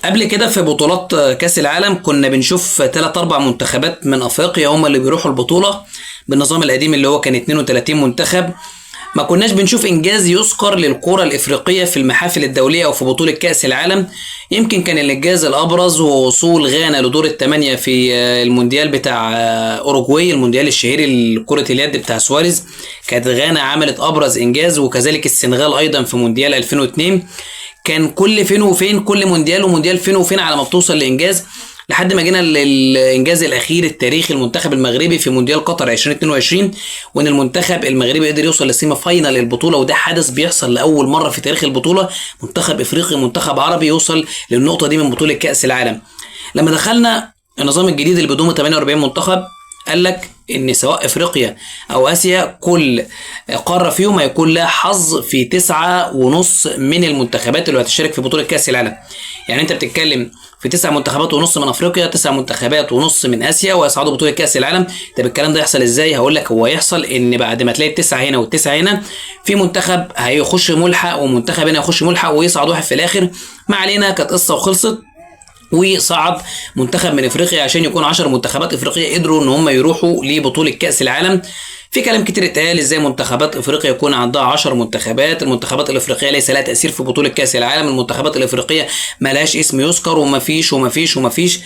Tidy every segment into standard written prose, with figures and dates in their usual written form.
قبل كده في بطولات كأس العالم كنا بنشوف 3 4 منتخبات من افريقيا هم اللي بيروحوا البطولة بالنظام القديم اللي هو كان 32 منتخب. ما كناش بنشوف انجاز يذكر للكرة الافريقية في المحافل الدولية او في بطولة كأس العالم. يمكن كان الانجاز الابرز هو وصول غانا لدور الثمانية في المونديال بتاع اوروجواي، المونديال الشهير لكرة اليد بتاع سواريز. كانت غانا عملت ابرز انجاز، وكذلك السنغال ايضا في مونديال 2002. كان كل فين وفين، كل مونديال ومونديال فين وفين على ما بتوصل لانجاز، لحد ما جينا للانجاز الاخير التاريخي المنتخب المغربي في مونديال قطر 2022، وان المنتخب المغربي قدر يوصل للسيمي فاينال البطوله، وده حدث بيحصل لاول مره في تاريخ البطوله، منتخب افريقي منتخب عربي يوصل للنقطه دي من بطوله كاس العالم. لما دخلنا النظام الجديد اللي بيضم 48 منتخب، قال لك ان سواء افريقيا او اسيا كل قاره فيهم هيكون لها حظ في 9.5 من المنتخبات اللي هتشارك في بطوله كاس العالم. يعني انت بتتكلم في 9.5 من افريقيا، 9.5 من اسيا، ويصعدوا بطوله كاس العالم. طب الكلام ده يحصل ازاي؟ هقول لك. هو يحصل ان بعد ما تلاقي التسعه هنا والتسعه هنا، في منتخب هيخش ملحق ومنتخب هنا يخش ملحق ويصعد واحد في الاخر. ما علينا، كانت قصه وخلصت. وصعد منتخب من افريقيا عشان يكون 10 منتخبات افريقيه قدروا ان هم يروحوا لبطوله كاس العالم. في كلام كتير اتقال ازاي منتخبات افريقيا يكون عندها 10 منتخبات، المنتخبات الافريقيه ليس لها تاثير في بطوله كاس العالم، المنتخبات الافريقيه ملهاش اسم يذكر، ومفيش.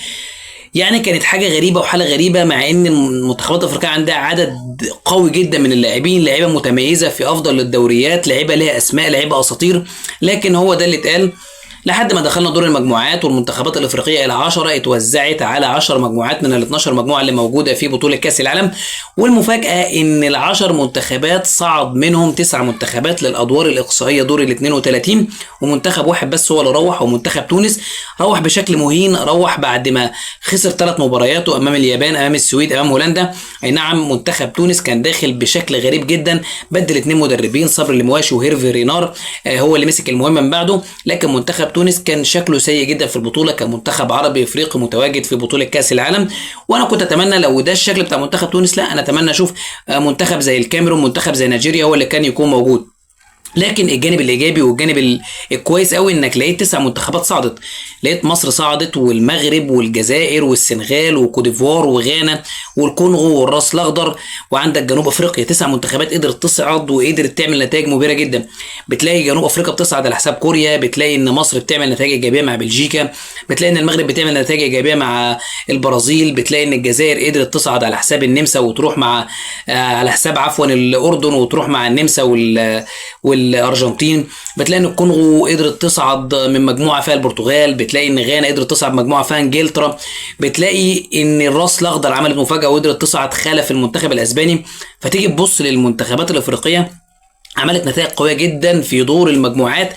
يعني كانت حاجه غريبه وحاله غريبه، مع ان المنتخبات الافريقيه عندها عدد قوي جدا من اللاعبين، لعيبه متميزه في افضل الدوريات، لعيبه ليها اسماء، لعيبه اساطير. لكن هو ده اللي اتقال لحد ما دخلنا دور المجموعات، والمنتخبات الافريقيه الى 10 اتوزعت على 10 مجموعات من ال 12 مجموعه اللي موجوده في بطوله كاس العالم. والمفاجاه ان ال10 منتخبات صعد منهم 9 منتخبات للادوار الاقصائيه دور ال 32، ومنتخب واحد بس هو اللي روح، ومنتخب تونس روح بشكل مهين. روح بعد ما خسر 3 مبارياته امام اليابان، امام السويد، امام هولندا. اي نعم، منتخب تونس كان داخل بشكل غريب جدا، بدل 2 مدربين، صبري المواشي وهيرفي رينار هو اللي مسك المهمه من بعده. لكن منتخب تونس كان شكله سيء جدا في البطوله كمنتخب عربي افريقي متواجد في بطوله كاس العالم. وانا كنت اتمنى لو ده الشكل بتاع منتخب تونس، لا انا اتمنى اشوف منتخب زي الكاميرون، منتخب زي نيجيريا هو اللي كان يكون موجود. لكن الجانب الايجابي والجانب الكويس قوي انك لقيت 9 منتخبات صعدت. لقيت مصر صعدت، والمغرب والجزائر والسنغال وكوديفوار وغانا والكونغو والراس الاخضر، وعندك جنوب افريقيا. 9 منتخبات قدرت تصعد وقدرت تعمل نتائج مبهره جدا. بتلاقي جنوب افريقيا بتصعد على حساب كوريا، بتلاقي ان مصر بتعمل نتائج ايجابيه مع بلجيكا، بتلاقي ان المغرب بتعمل نتائج ايجابيه مع البرازيل، بتلاقي ان الجزائر قدرت تصعد على حساب النمسا وتروح مع على حساب الاردن وتروح مع النمسا والارجنتين. بتلاقي ان الكونغو قدرت تصعد من مجموعه فيها البرتغال، بتلاقي ان غانا قدرت تصعد مجموعه فيها انجلترا، بتلاقي ان الراس الاخضر عملت مفاجاه وقدرت تصعد خلف المنتخب الاسباني. فتيجي تبص للمنتخبات الافريقيه، عملت نتائج قويه جدا في دور المجموعات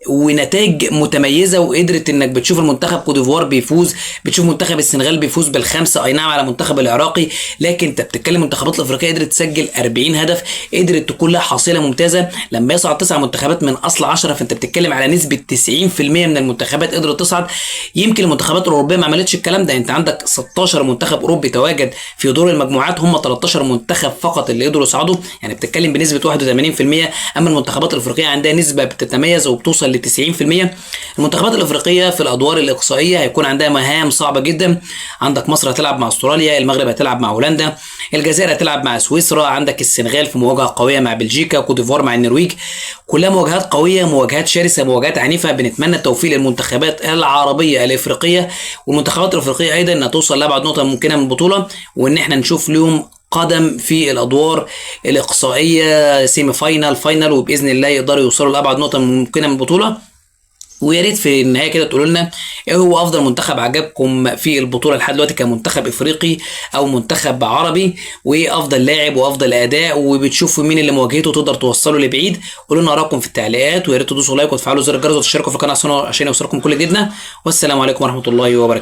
ونتائج متميزه، وقدرت انك بتشوف المنتخب كوديفوار بيفوز، بتشوف منتخب السنغال بيفوز بالخمسه اي نعم على منتخب العراقي. لكن انت بتتكلم المنتخبات الافريقيه قدرت تسجل 40 هدف، قدرت تكون لها حصيله ممتازه. لما يصعد 9 منتخبات من اصل 10، فانت بتتكلم على نسبه 90% من المنتخبات قدرت تصعد. يمكن المنتخبات الاوروبيه ما عملتش الكلام ده. انت عندك 16 منتخب اوروبي تواجد في دور المجموعات، هم 13 منتخب فقط اللي قدروا يصعدوا، يعني بتتكلم بنسبه 81%. اما المنتخبات الافريقيه عندها نسبه بتتميز وبتوصل ل 90%. المنتخبات الافريقيه في الادوار الاقصائيه هيكون عندها مهام صعبه جدا. عندك مصر هتلعب مع استراليا، المغرب هتلعب مع هولندا، الجزائر هتلعب مع سويسرا، عندك السنغال في مواجهه قويه مع بلجيكا، كوت ديفوار مع النرويج. كلها مواجهات قويه، مواجهات شرسه، مواجهات عنيفه. بنتمنى التوفيق للمنتخبات العربيه الافريقيه والمنتخبات الافريقيه ايضا انها توصل لابعد نقطه ممكنه من البطوله، وان احنا نشوف لهم قدم في الادوار الاقصائيه، سيمي فاينال، فاينال، وباذن الله يقدروا يوصلوا لابعد نقطه ممكنه من البطوله. ويا ريت في النهايه كده تقولوا لنا ايه هو افضل منتخب عجبكم في البطوله لحد دلوقتي كمنتخب افريقي او منتخب عربي، وايه افضل لاعب وافضل اداء، وبتشوفوا مين اللي مواجهته تقدر توصلوا لبعيد. قولوا لنا اراءكم في التعليقات، ويا ريت تدوسوا لايك وتفعلوا زر الجرس وتشتركوا في القناه عشان يوصلكم كل جديدنا. والسلام عليكم ورحمه الله وبركاته.